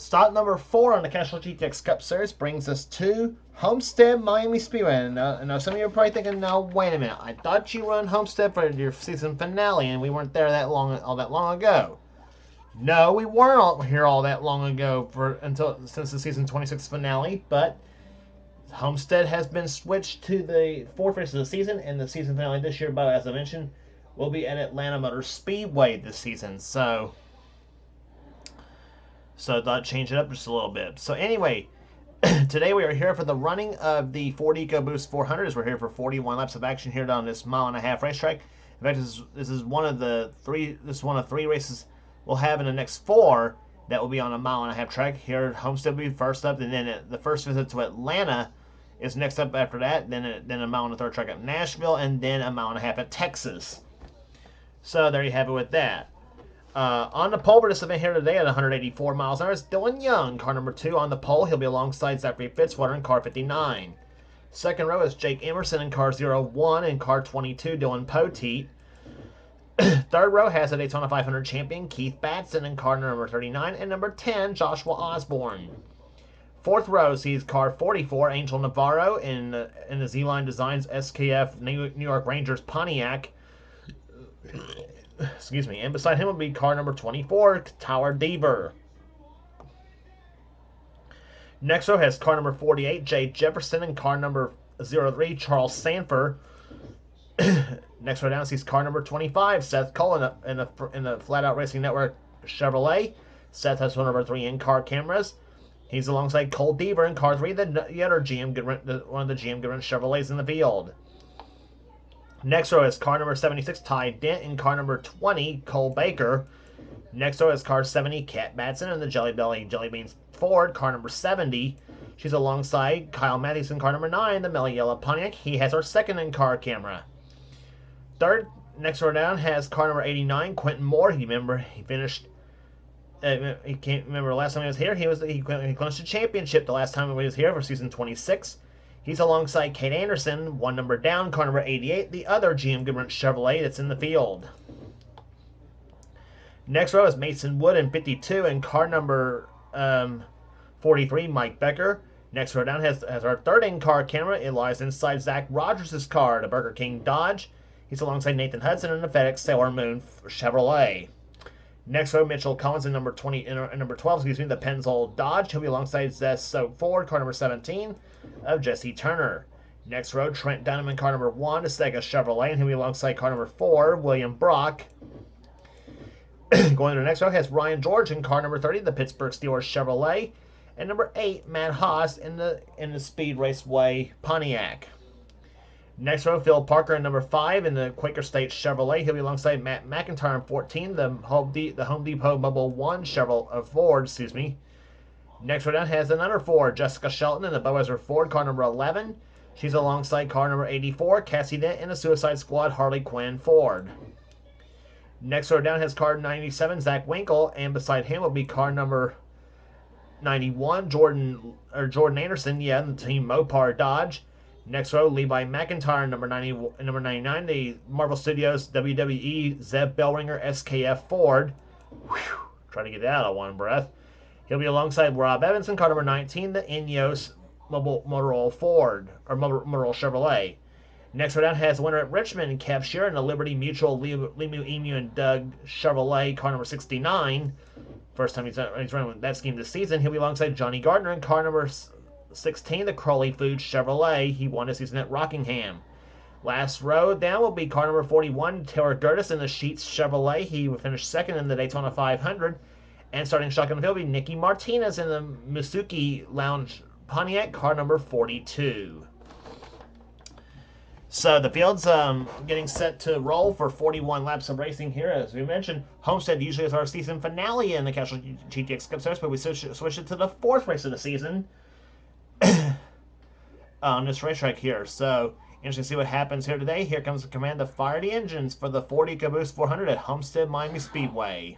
Stop number 4 on the Castrol GTX Cup Series brings us to Homestead Miami Speedway. And now some of you are probably thinking, now wait a minute, I thought you run Homestead for your season finale, and we weren't there all that long ago. No, we weren't here all that long ago since the season 26 finale, but Homestead has been switched to the 4th race of the season, and the season finale this year, but as I mentioned, will be at Atlanta Motor Speedway this season. So I thought I'd change it up just a little bit. So anyway, today we are here for the running of the Ford EcoBoost 400. As we're here for 41 laps of action here on this mile-and-a-half racetrack. In fact, this is one of 3 races we'll have in the next 4 that will be on a mile-and-a-half track. Here, Homestead will be first up, and then the first visit to Atlanta is next up after that. Then a mile-and-a-third track at Nashville, and then a mile-and-a-half at Texas. So there you have it with that. On the pole for this event here today at 184 miles an hour is Dylan Young, car number 2 on the pole. He'll be alongside Zachary Fitzwater in car 59. Second row is Jake Emerson in car 01 and car 22, Dylan Poteet. Third row has a Daytona 500 champion, Keith Batson in car number 39, and number 10, Joshua Osborne. Fourth row sees car 44, Angel Navarro in the Z-Line Designs SKF New York Rangers Pontiac. Excuse me, and beside him will be car number 24, Tower Deaver. Next row has car number 48, Jay Jefferson, and car number 03, Charles Sanford. Next row down sees car number 25, Seth Cole in the Flat Out Racing Network Chevrolet. Seth has one of our 3 in-car cameras. He's alongside Cole Deaver in car 3, one of the GM Goodwrench Chevrolets in the field. Next row is car number 76, Ty Dent, and car number 20, Cole Baker. Next row is car 70, Kat Batson, and the Jelly Beans Ford, car number 70. She's alongside Kyle Mathewson, car number 9, the Melly Yellow Pontiac. He has our second in-car camera. Next row down has car number 89, Quentin Moore. He finished. He can't remember the last time he was here. He clinched a championship the last time he was here for season 26. He's alongside Kate Anderson, 1 number down, car number 88, the other GM Goodwrench Chevrolet that's in the field. Next row is Mason Wood in 52 and car number 43, Mike Becker. Next row down has our third in-car camera. It lies inside Zach Rogers' car, the Burger King Dodge. He's alongside Nathan Hudson in the FedEx Sailor Moon Chevrolet. Next row, Mitchell Collins in number 12, the Pennzoil Dodge. He'll be alongside Zess Ford, car number 17, of Jesse Turner. Next row, Trent Dunham in car number 1, the Sega Chevrolet, and he'll be alongside car number 4, William Brock. Going to the next row has Ryan George in car number 30, the Pittsburgh Steelers Chevrolet, and number 8, Matt Haas in the Speed Raceway Pontiac. Next row, Phil Parker in number 5 in the Quaker State Chevrolet. He'll be alongside Matt McIntyre in 14, the Home Depot Mobile 1 Ford, excuse me. Next row down has another Ford, Jessica Shelton in the Boeser Ford, car number 11. She's alongside car number 84, Cassie Dent in the Suicide Squad Harley Quinn Ford. Next row down has car 97, Zach Winkle, and beside him will be car number 91, Jordan Anderson, the team Mopar Dodge. Next row, Levi McIntyre, number 99, the Marvel Studios WWE Zeb Bellringer SKF Ford. Whew, try to get that out of one breath. He'll be alongside Rob Evanson, car number 19, the Ineos Motorola Ford, or Motorola Chevrolet. Next row down has the winner at Richmond, Kev Sheeran, the Liberty Mutual Lemu Emu and Doug Chevrolet, car number 69. First time he's running with that scheme this season. He'll be alongside Johnny Gardner in car number 16, the Crowley Foods Chevrolet. He won his season at Rockingham. Last row down will be car number 41, Taylor Gertis in the Sheets Chevrolet. He will finish second in the Daytona 500. And starting shotgun field will be Nicky Martinez in the Masuki Lounge Pontiac, car number 42. So the field's getting set to roll for 41 laps of racing here. As we mentioned, Homestead usually is our season finale in the Castrol GTX Cup Series, but we switched it to the 4th race of the season on this racetrack here. So interesting to see what happens here today. Here comes the command to fire the engines for the Ford EcoBoost 400 at Homestead Miami Speedway.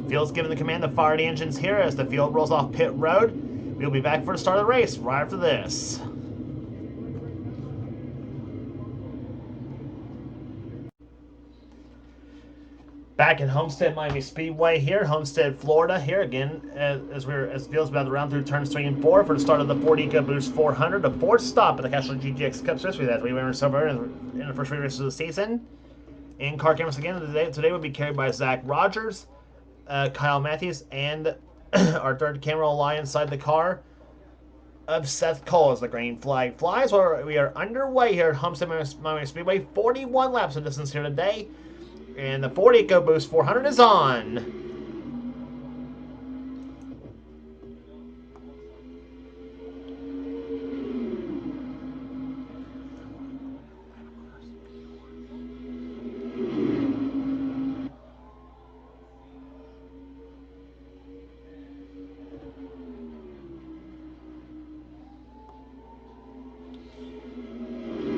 Field's given the command to fire the engines here as the field rolls off pit road. We'll be back for the start of the race right after this. Back at Homestead Miami Speedway here, Homestead, Florida. Here again, as Ville's about to round through turns 3 and 4 for the start of the Ford EcoBoost 400, the fourth stop at the Castrol GTX Cup Series. We've had 3 winners so far in the first 3 races of the season. In-car cameras again today will be carried by Zach Rogers, Kyle Matthews, and our third camera will lie inside the car of Seth Cole as the green flag flies. We are underway here at Homestead Miami Speedway. 41 laps of distance here today. And the Ford EcoBoost 400 is on.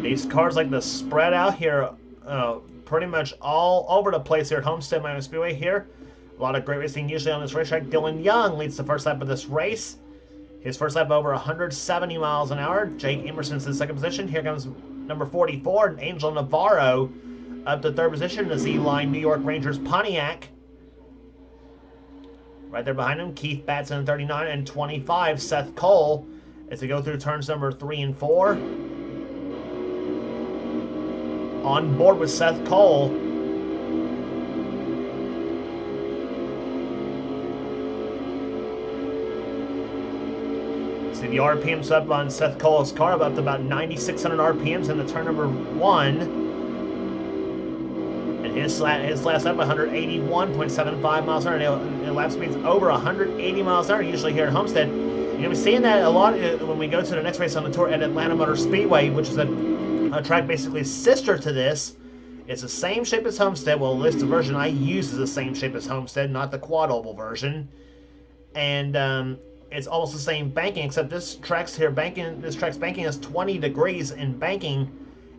These cars like to spread out here pretty much all over the place here at Homestead Miami Speedway here. A lot of great racing usually on this racetrack. Dylan Young leads the first lap of this race. His first lap over 170 miles an hour. Jake Emerson's in second position. Here comes number 44, Angel Navarro, up to third position. The Z-Line New York Rangers Pontiac. Right there behind him, Keith Batson in 39 and 25, Seth Cole, as they go through turns number 3 and 4. On board with Seth Cole. See the RPMs up on Seth Cole's car up to about 9,600 RPMs in the turn number 1. And his last lap 181.75 miles an hour. And lap speeds over 180 miles an hour usually here at Homestead. You know, we're seeing that a lot when we go to the next race on the tour at Atlanta Motor Speedway, which is a track basically sister to this. It's the same shape as Homestead. Well, at least the version I use is the same shape as Homestead, not the quad oval version. And it's almost the same banking, except this track's banking is 20 degrees in banking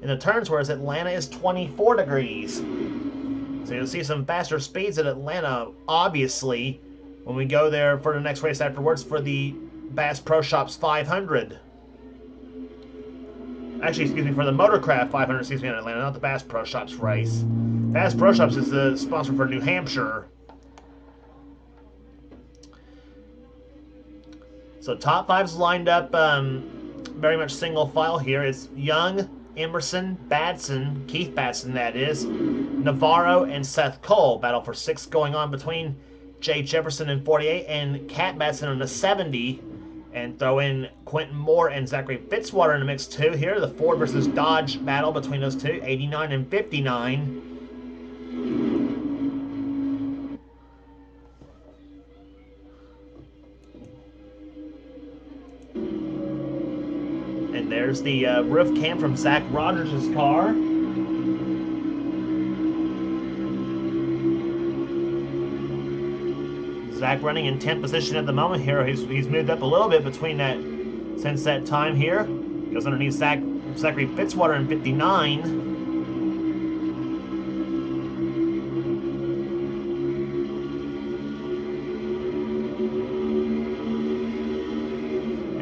in the turns, whereas Atlanta is 24 degrees. So you'll see some faster speeds at Atlanta, obviously, when we go there for the next race afterwards for the Bass Pro Shops 500. Actually, excuse me, for the Motorcraft 500, excuse me, in Atlanta, not the Bass Pro Shops race. Bass Pro Shops is the sponsor for New Hampshire. So top 5's lined up very much single file here. It's Young, Emerson, Batson, Keith Batson that is, Navarro, and Seth Cole. Battle for 6 going on between Jay Jefferson in 48 and Cat Batson in the 70. And throw in Quentin Moore and Zachary Fitzwater in the mix too here. The Ford versus Dodge battle between those two, 89 and 59. And there's the roof cam from Zach Rogers' car. Zach running in 10th position at the moment here. He's moved up a little bit between that since that time here. Goes underneath Zachary Fitzwater in 59.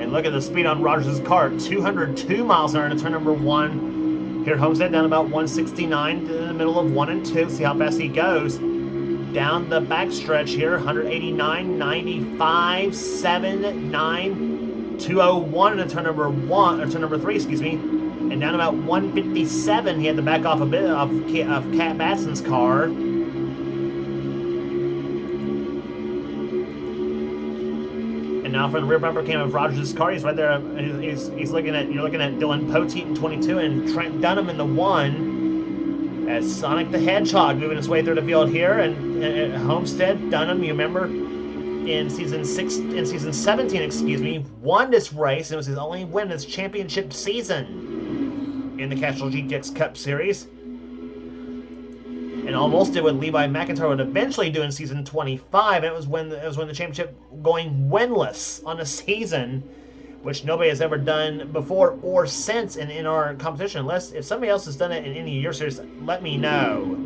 And look at the speed on Rogers' car, 202 miles an hour into turn number 1. Here at Homestead, down about 169 in the middle of 1 and 2. See how fast he goes. Down the backstretch here, 189, 95, 7, 9, 201 in turn number 1, or turn number 3, excuse me. And down about 157, he had to back off a bit of Cat Batson's car. And now for the rear bumper cam of Rogers' car, he's right there. You're looking at Dylan Poteet in 22 and Trent Dunham in the 1. As Sonic the Hedgehog moving his way through the field here, and at Homestead, Dunham, you remember, in season 17, excuse me, won this race. It was his only win in his championship season in the Castrol GTX Cup Series, and almost did what Levi McIntyre would eventually do in season 25. And it was when the championship going winless on a season, which nobody has ever done before or since in our competition. Unless, if somebody else has done it in any of your series, let me know.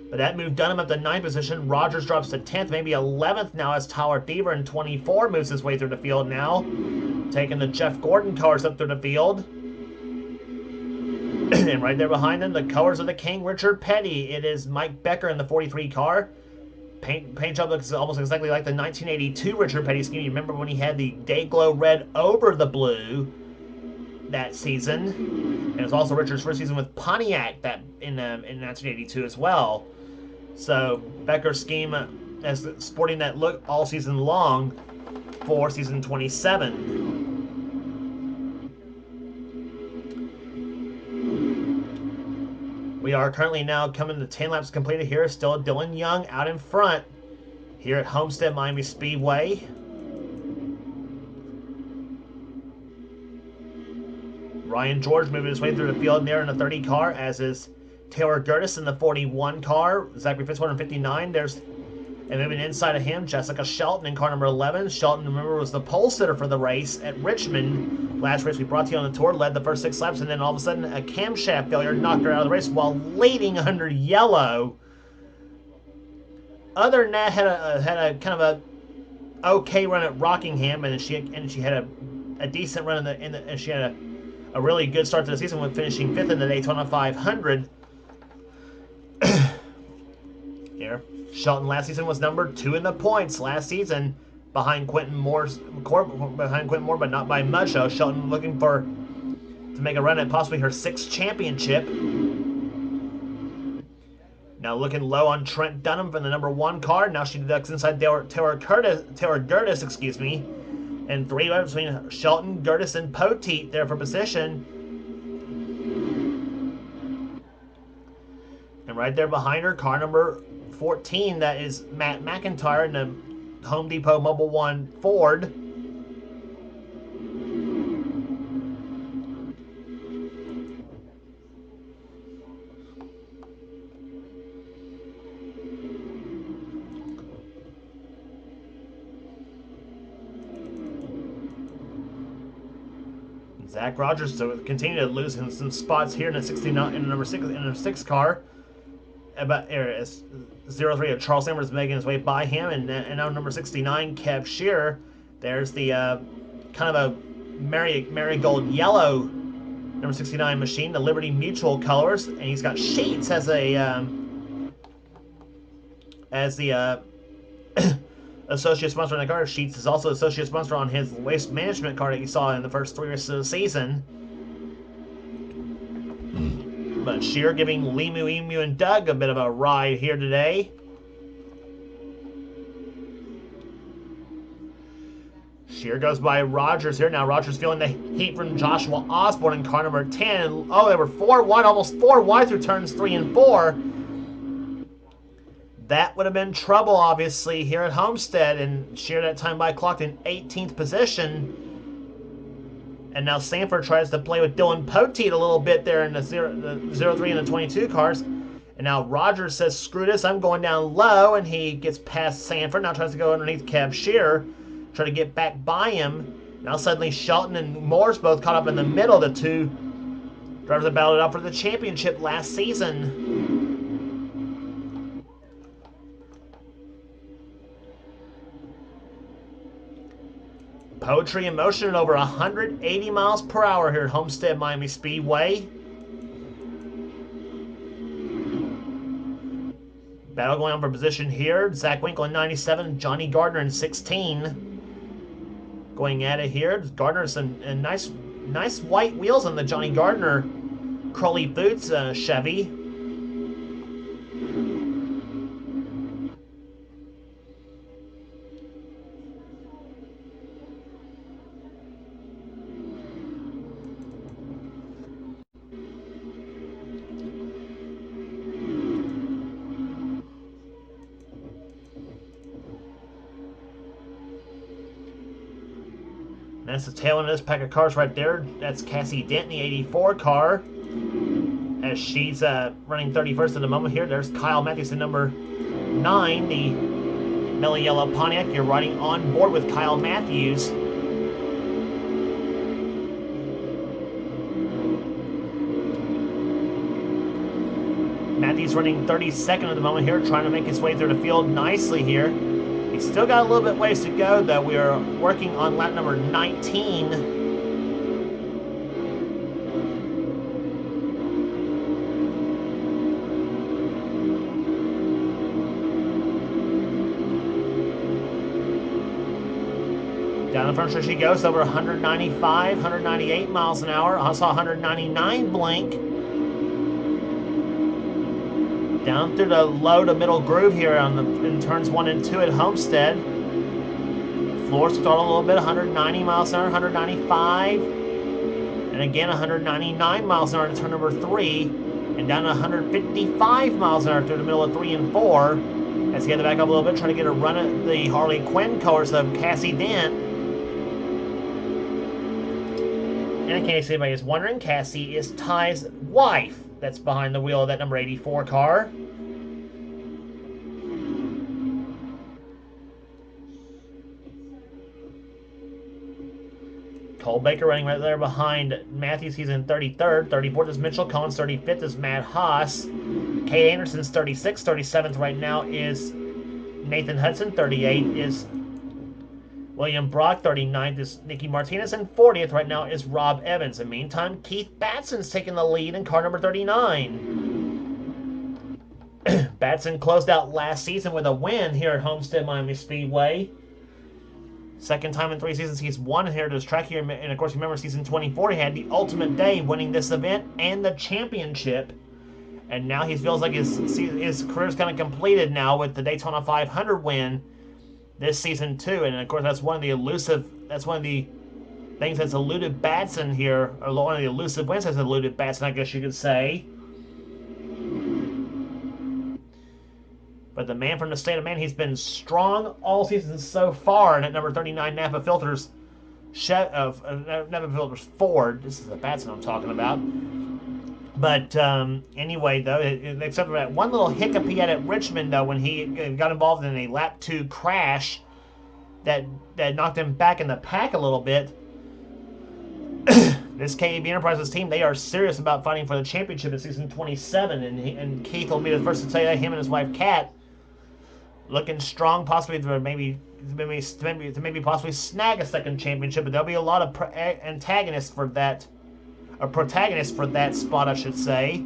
But that moved Dunham up to 9th position. Rogers drops to 10th, maybe 11th now as Tyler Thiever in 24 moves his way through the field now. Taking the Jeff Gordon colors up through the field. And right there behind them, the colors of the King, Richard Petty. It is Mike Becker in the 43 car. Paint job looks almost exactly like the 1982 Richard Petty scheme. You remember when he had the Dayglow red over the blue that season. And it was also Richard's first season with Pontiac that in 1982 as well. So Becker's scheme as sporting that look all season long for season 27. We are currently now coming to 10 laps completed here. Still Dylan Young out in front here at Homestead Miami Speedway. Ryan George moving his way through the field there in the 30 car, as is Taylor Gertis in the 41 car. Zachary Fitzwater in 59. And moving inside of him, Jessica Shelton in car number 11. Shelton, remember, was the pole sitter for the race at Richmond. Last race we brought to you on the tour, led the first 6 laps, and then all of a sudden a camshaft failure knocked her out of the race while leading under yellow. Other than that, had a kind of a okay run at Rockingham, and she had a decent run and she had a really good start to the season with finishing 5th in the Daytona 500. Here. Shelton last season was number 2 in the points last season, behind Quentin Moore, but not by much. So Shelton looking to make a run at possibly her 6th championship. Now looking low on Trent Dunham from the number 1 car. Now she deducts inside Taylor Gertis, excuse me. And 3 laps between Shelton, Gertis, and Poteet there for position. And right there behind her, car number 14, that is Matt McIntyre in the Home Depot Mobile One Ford. Zach Rogers so continue to lose in some spots here in the 69 in the number 6 car. But 03 of Charles Sanders making his way by him, and now number 69 Kev Shearer. There's the kind of a marigold yellow number 69 machine, the Liberty Mutual colors, and he's got Sheets as the associate sponsor on the car. Sheets is also associate sponsor on his waste management car that you saw in the first 3 races of the season. But Shearer giving Limu, Emu, and Doug a bit of a ride here today. Shearer goes by Rogers here. Now Rogers feeling the heat from Joshua Osborne in car number 10. Oh, they were 4 wide, almost 4 wide through turns 3 and 4. That would have been trouble, obviously, here at Homestead. And Shearer that time by clocked in 18th position. And now Sanford tries to play with Dylan Poteet a little bit there in the 03 and the 22 cars. And now Rogers says, screw this, I'm going down low. And he gets past Sanford. Now tries to go underneath Kev Shearer. Try to get back by him. Now suddenly Shelton and Morse both caught up in the middle. The 2 drivers that battled it out for the championship last season. Poetry in motion at over 180 miles per hour here at Homestead Miami Speedway. Battle going on for position here. Zach Winkle in 97, Johnny Gardner in 16. Going at it here. Gardner some nice white wheels on the Johnny Gardner Crowley Boots Chevy. That's the tail end of this pack of cars right there. That's Cassie Dent in the 84 car, as she's running 31st at the moment here. There's Kyle Matthews in number 9, the mellow yellow Pontiac. You're riding on board with Kyle Matthews. Matthews running 32nd at the moment here, trying to make his way through the field nicely here. He's still got a little bit ways to go, though. We are working on lap number 19. Down the front stretch he goes, over 195, 198 miles an hour. I saw 199 blink. Down through the low to middle groove here in turns 1 and 2 at Homestead. Floors start a little bit, 190 miles an hour, 195. And again, 199 miles an hour in turn number 3. And down to 155 miles an hour through the middle of 3 and 4. As he had to back up a little bit, trying to get a run at the Harley Quinn colors of Cassie Dent. And in case anybody is wondering, Cassie is Ty's wife that's behind the wheel of that number 84 car. Cole Baker running right there behind Matthews. He's in 33rd. 34th is Mitchell Collins. 35th is Matt Haas. Kate Anderson's 36th. 37th right now is Nathan Hudson. 38 is William Brock. 39th is Nicky Martinez. And 40th right now is Rob Evans. In the meantime, Keith Batson's taking the lead in car number 39. Batson closed out last season with a win here at Homestead Miami Speedway. Second time in 3 seasons he's won here at this track here. And of course, remember season 24, he had the ultimate day winning this event and the championship. And now he feels like his career's kind of completed now with the Daytona 500 win this season too. And of course, that's one of the things that's eluded Batson here, or one of the elusive wins that's eluded Batson, I guess you could say. But the man from the state of Maine, he's been strong all season so far. And at number 39, Napa Filters Ford. This is the Batson I'm talking about. But anyway, though, except for that one little hiccup he had at Richmond, though, when he got involved in a lap 2 crash that knocked him back in the pack a little bit. This KAB Enterprises team, they are serious about fighting for the championship in season 27, and Keith will be the first to tell you that. Him and his wife Kat looking strong, possibly to maybe possibly snag a second championship, but there'll be a lot of antagonists for that, or protagonists for that spot, I should say.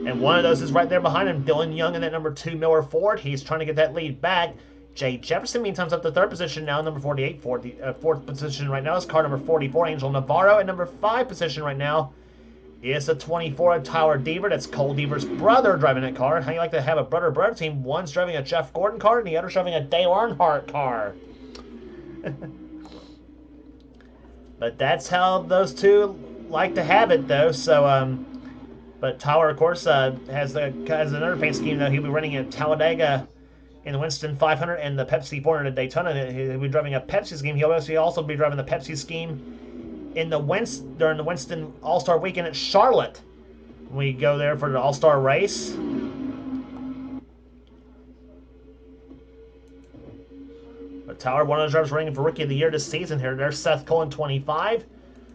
And one of those is right there behind him, Dylan Young in that number 2 Miller Ford. He's trying to get that lead back. Jay Jefferson, meantime, is up to 3rd position now, number 48. 4th position right now is car number 44, Angel Navarro. And number 5 position right now is the 24 of Tyler Deaver. That's Cole Deaver's brother driving that car. How you like to have a brother-brother team? One's driving a Jeff Gordon car, and the other's driving a Dale Earnhardt car. But that's how those two like to have it, though. So, but Tyler, of course, has another paint scheme, though. He'll be running at Talladega in the Winston 500 and the Pepsi 400 at Daytona. He'll be driving a Pepsi scheme. He'll also be driving the Pepsi scheme in the during the Winston All-Star Weekend at Charlotte. We go there for the All-Star race. But Tyler, one of those drivers running for Rookie of the Year this season here. There's Seth Cole in 25.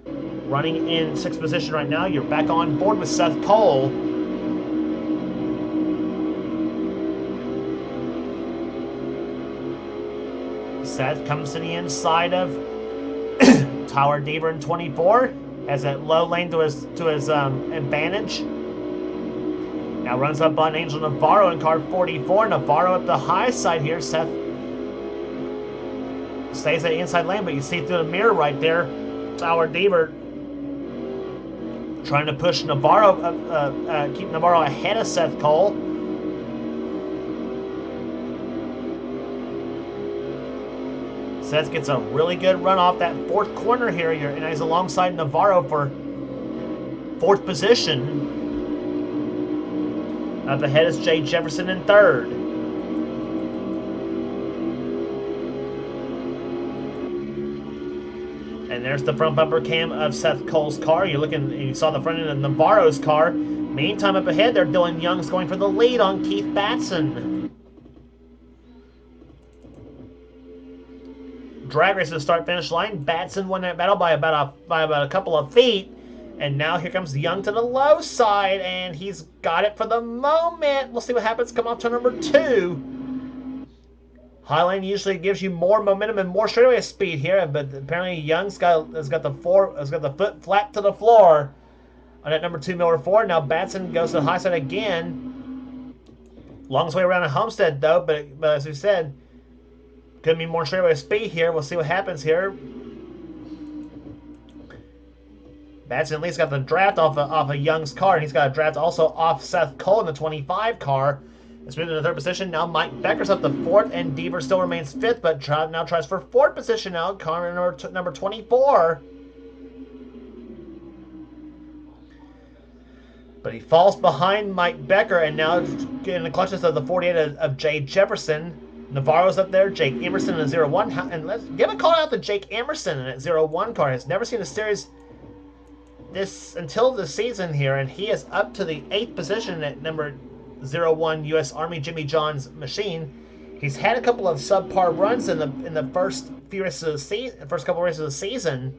Running in 6th position right now. You're back on board with Seth Cole. Seth comes to the inside of Tyler Deaver in 24. Has that low lane to his advantage. Now runs up on Angel Navarro in car 44. Navarro up the high side here. Seth stays at the inside lane, but you see through the mirror right there, Tyler Deaver trying to push Navarro, keep Navarro ahead of Seth Cole. Seth gets a really good run off that 4th corner here, and he's alongside Navarro for 4th position. Up ahead is Jay Jefferson in 3rd. And there's the front bumper cam of Seth Cole's car. You saw the front end of Navarro's car. Meantime, up ahead there, Dylan Young's going for the lead on Keith Batson. Drag race to the start-finish line. Batson won that battle by about a couple of feet. And now here comes Young to the low side, and he's got it for the moment. We'll see what happens. Come off to number 2. Highline usually gives you more momentum and more straightaway speed here, but apparently Young's has got the foot flat to the floor on that number 2 Miller 4. Now Batson goes to the high side again. Longest way around at Homestead though, but as we said, could be more straightaway speed here. We'll see what happens here. Batson at least got the draft off of Young's car, and he's got a draft also off Seth Cole in the 25 car. It's moved into the 3rd position. Now Mike Becker's up the 4th, and Deaver still remains 5th, but now tries for 4th position now. Car number 24. But he falls behind Mike Becker, and now in the clutches of the 48 of Jay Jefferson. Navarro's up there, Jake Emerson in a 0-1. And let's give a call out to Jake Emerson in that 0-1 car. Has never seen a series until the season here, and he is up to the 8th position at number 01 U.S. Army Jimmy John's machine. He's had a couple of subpar runs in the first few races of the season, first couple of races of the season,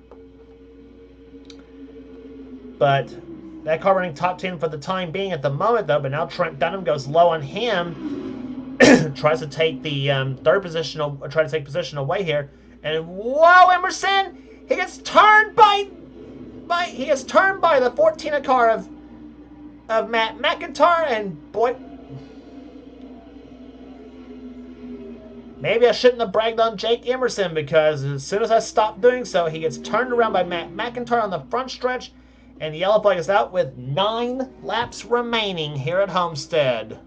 but that car running top 10 for the time being at the moment though. But now Trent Dunham goes low on him, tries to take the 3rd position, try to take position away here, and whoa, Emerson! He gets turned by the 14 car of Matt McIntyre, and boy, maybe I shouldn't have bragged on Jake Emerson, because as soon as I stopped doing so, he gets turned around by Matt McIntyre on the front stretch, and the yellow flag is out with 9 laps remaining here at Homestead.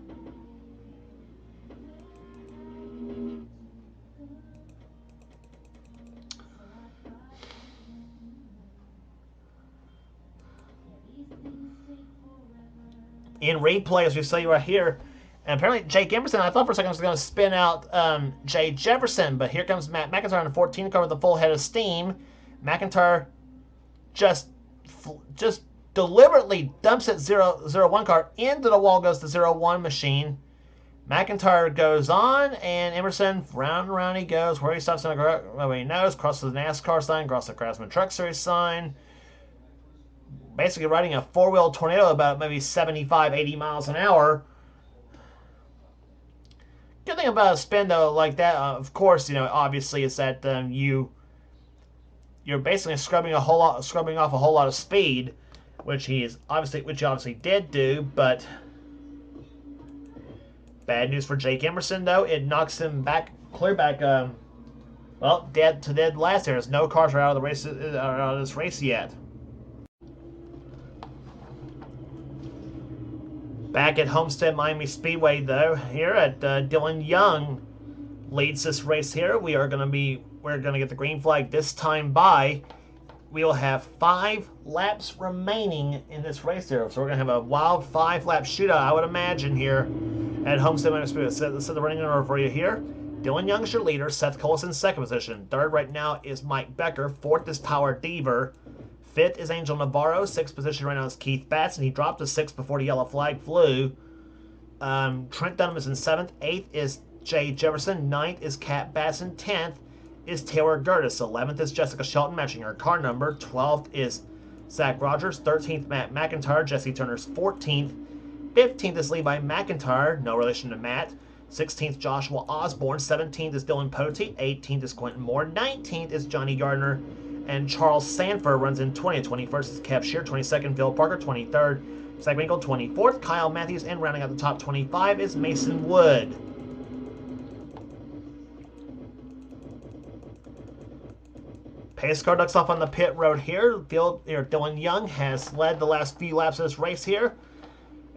In replay, as we see right here, and apparently Jake Emerson, I thought for a second I was going to spin out Jay Jefferson, but here comes Matt McIntyre on the 14 car with a full head of steam. McIntyre just deliberately dumps it 0-1 car. Into the wall goes the 0-1 machine. McIntyre goes on, and Emerson, round and round he goes. Where he stops on the he knows, crosses the NASCAR sign, crosses the Craftsman Truck Series sign. Basically riding a 4-wheel tornado about maybe 75, 80 miles an hour. Good thing about a spin though like that, of course, obviously, is that you're basically scrubbing off a whole lot of speed, which he obviously did do. But bad news for Jake Emerson though, it knocks him clear back, dead to dead last. There's no cars are out of this race yet. Back at Homestead Miami Speedway though, here at Dylan Young leads this race here. We're gonna get the green flag this time by. We will have 5 laps remaining in this race here, so we're gonna have a wild 5-lap shootout, I would imagine, here at Homestead Miami Speedway. So the running order for you here. Dylan Young's your leader. Seth Cole is in 2nd position. 3rd right now is Mike Becker. 4th is Power Deaver. 5th is Angel Navarro. 6th position right now is Keith Batson. He dropped to 6th before the yellow flag flew. Trent Dunham is in 7th. 8th is Jay Jefferson. 9th is Kat Batson. 10th is Taylor Gertis. 11th is Jessica Shelton, matching her car number. 12th is Zach Rogers. 13th, Matt McIntyre. Jesse Turner's 14th. 15th is Levi McIntyre, no relation to Matt. 16th, Joshua Osborne. 17th is Dylan Poteet. 18th is Quentin Moore. 19th is Johnny Gardner. And Charles Sanford runs in 20th. 21st is Kev Shear. 22nd, Phil Parker. 23rd, Zach Winkle. 24th, Kyle Matthews. And rounding out the top 25 is Mason Wood. Pace car ducks off on the pit road here. Dylan Young has led the last few laps of this race here.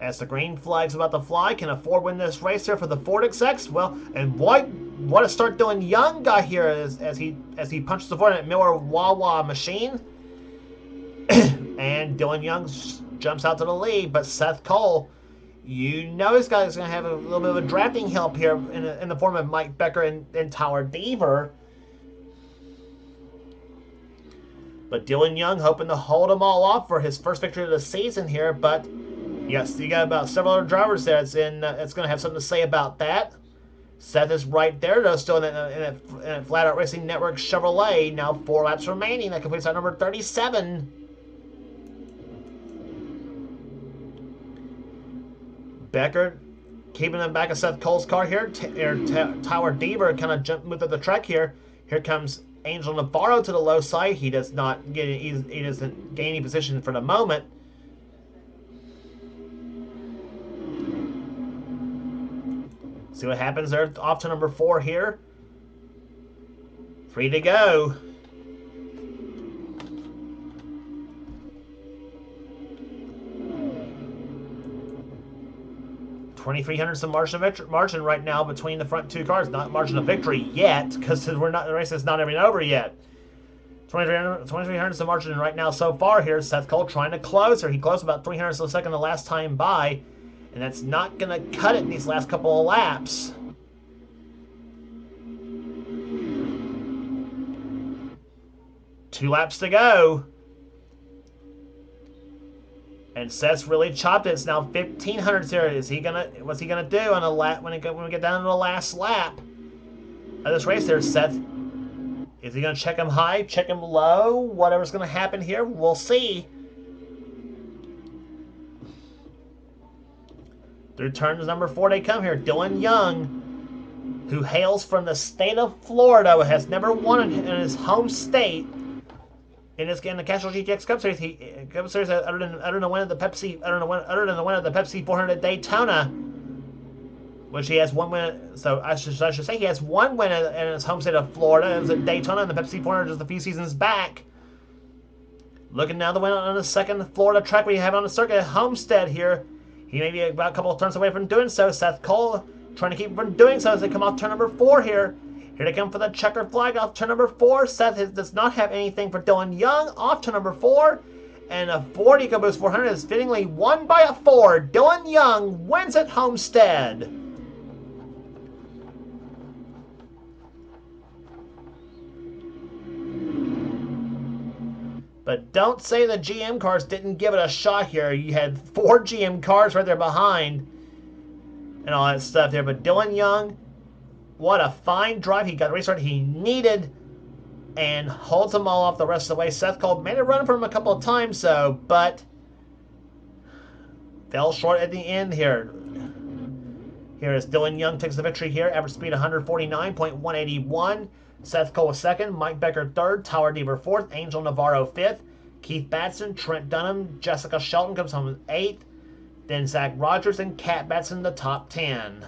As the green flag's about to fly, can a Ford win this race here for the Ford execs? Well, and what a start Dylan Young got here as he punches the Ford at Miller Wawa machine. And Dylan Young jumps out to the lead, but Seth Cole, he's going to have a little bit of a drafting help here in the form of Mike Becker and Tyler Deaver. But Dylan Young hoping to hold them all off for his first victory of the season here, but yes, you got about several other drivers there that's going to have something to say about that. Seth is right there, though, still in a Flat Out Racing Network Chevrolet. Now 4 laps remaining. That completes our number 37. Becker keeping them back of Seth Cole's car here. Tyler Deaver kind of moved up the track here. Here comes Angel Navarro to the low side. He does not get he doesn't gain any position for the moment. See what happens there. Off to number 4 here. 3 to go. 2,300 of margin right now between the front 2 cars. Not margin of victory yet, because the race is not even over yet. 2,300 of margin right now so far here. Seth Cole trying to close her. He closed about 300 of a second the last time by, and that's not going to cut it in these last couple of laps. Two laps to go. And Seth's really chopped it. It's now 1,500 here. What's he gonna do on a lap when we get down to the last lap of this race? There, Seth. Is he gonna check him high, check him low? Whatever's gonna happen here, we'll see. Through turns number 4, they come here. Dylan Young, who hails from the state of Florida, has never won in his home state. In this game, the Castrol GTX Cup Series, other than the win of the Pepsi 400 at Daytona, which he has one win. So I should say he has one win in his home state of Florida. It was at Daytona, and the Pepsi 400 just a few seasons back. Looking now the win on the second Florida track we have on the circuit, Homestead here. He may be about a couple of turns away from doing so. Seth Cole trying to keep him from doing so as they come off turn number 4 here. Here they come for the checkered flag off turn number 4. Seth does not have anything for Dylan Young off turn number 4. And a Ford EcoBoost 400 is fittingly won by a Ford. Dylan Young wins at Homestead. But don't say the GM cars didn't give it a shot here. You had 4 GM cars right there behind and all that stuff there. But Dylan Young, what a fine drive. He got the restart he needed and holds them all off the rest of the way. Seth Cole made a run for him a couple of times, though, but fell short at the end here. Here is Dylan Young takes the victory here. Average speed 149.181. Seth Cole was 2nd. Mike Becker 3rd. Tyler Deaver 4th. Angel Navarro 5th. Keith Batson, Trent Dunham, Jessica Shelton comes home 8th. Then Zach Rogers and Kat Batson the top 10.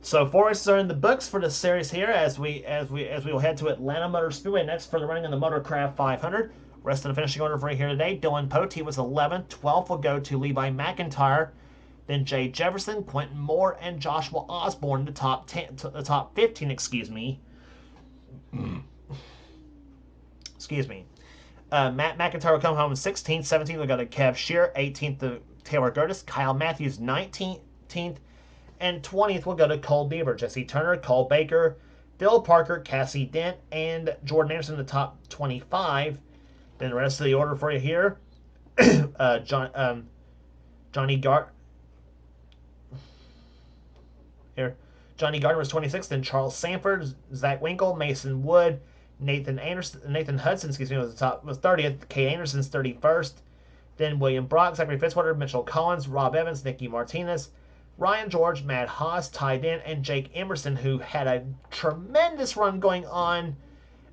So 4 races are in the books for the series here as we will head to Atlanta Motor Speedway next for the running of the Motorcraft 500. Rest of the finishing order for here today: Dylan Pote was 11th. 12th will go to Levi McIntyre. Then Jay Jefferson, Quentin Moore, and Joshua Osborne the top 15. Excuse me. Matt McIntyre will come home 16th. 17th will go to Kev Shear. 18th to Taylor Gertis. Kyle Matthews 19th. And 20th will go to Cole Beaver, Jesse Turner, Cole Baker, Phil Parker, Cassie Dent, and Jordan Anderson in the top 25. Then the rest of the order for you here: Johnny Gardner was 26th. Then Charles Sanford, Zach Winkle, Mason Wood, Nathan Hudson, was 30th. Kay Anderson's 31st. Then William Brock, Zachary Fitzwater, Mitchell Collins, Rob Evans, Nicky Martinez, Ryan George, Matt Haas, Ty Dent, and Jake Emerson, who had a tremendous run going on.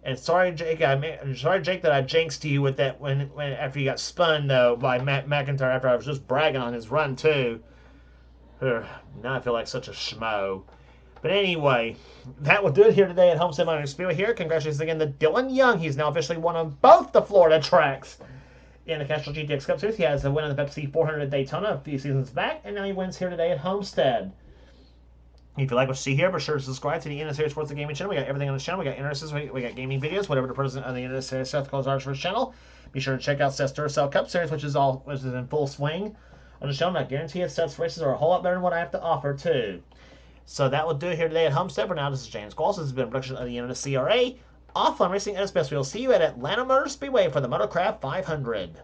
And sorry, Jake, that I jinxed you with that when after you got spun though by Matt McIntyre after I was just bragging on his run too. Now I feel like such a schmo. But anyway, that will do it here today at Homestead Motor Speedway here. Congratulations again to Dylan Young. He's now officially won on both the Florida tracks in the Castrol GTX Cup Series. He has a win on the Pepsi 400 at Daytona a few seasons back, and now he wins here today at Homestead. If you like what you see here, be sure to subscribe to the NNSCRA Sports and Gaming channel. We got everything on this channel. We got interests, we got gaming videos, whatever the person on the NNSCRA Seth calls ours for his channel. Be sure to check out Seth's Duracell Cup Series, which is in full swing on the channel. I guarantee you Seth's races are a whole lot better than what I have to offer too. So that will do it here today at Homestead. For now, this is James Qualls. This has been a production of the NNSCRA. Offline Racing at its best. We will see you at Atlanta Motor Speedway for the Motorcraft 500.